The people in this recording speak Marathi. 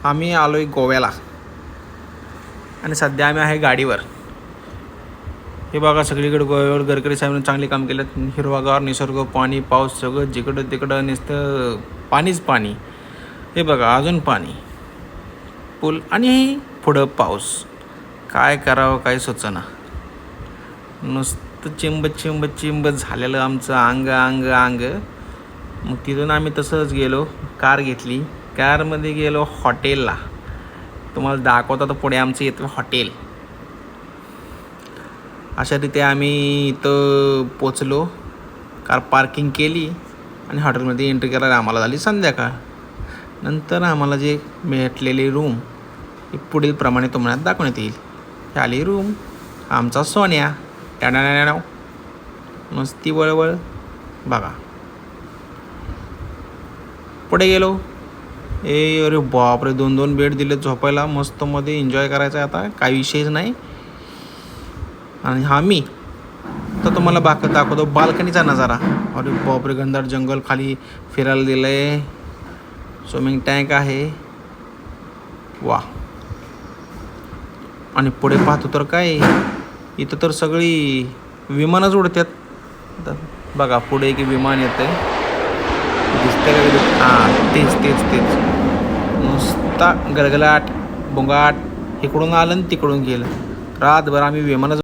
आम्ही आलो आहे गोव्याला आणि सध्या आम्ही आहे गाडीवर. हे बघा सगळीकडे गोव्यावर गडकरी साहेबांनी चांगले काम केलं. हिरवागार निसर्ग, पाणी, पाऊस सगळं जिकडं तिकडं नुसतं पाणीच पाणी. हे बघा अजून पाणी, पूल आणि पुढं पाऊस. काय करावं काय सुचना. नुसतं चिंब चिंब चिंब झालेलं आमचं अंग अंग अंग. मग तिथून आम्ही तसंच गेलो, कार घेतली. कारमध्ये गेलो हॉटेलला. तुम्हाला दाखवता तर पुढे आमचं येतं हॉटेल. अशा रीते आम्ही इथं पोचलो, कार पार्किंग केली आणि हॉटेलमध्ये एंट्री करायला आम्हाला झाली संध्याकाळ. नंतर आम्हाला जे भेटलेली रूम ही पुढील प्रमाणे तुम्हाला दाखवण्यात येईल. ही आली रूम, आमचा सोन्या. टॅडॅडॅडॅव मस्ती वळवळ. बघा पुढे गेलो. अरे बापरे, 2-2 बेड दिले झोपायला. मस्त मध्ये एन्जॉय करायचं आहे आता, काही विषयच नाही. आणि हा मी तर तुम्हाला दाखवतो बाल्कनीचा नजारा. अरे बापरे, घनदाट जंगल, खाली फिरायला दिलं आहे, स्विमिंग टँक आहे. वा. आणि पुढे पाहतो तर काय, इथं तर सगळी विमानच उडतात. बघा पुढे एक विमान येतं आहे, दिसतंय का? हां तेच तेच तेच. नुसता गलगलाट बुंगाट, इकडून आलं आणि तिकडून गेलं. रातभर आम्ही विमानच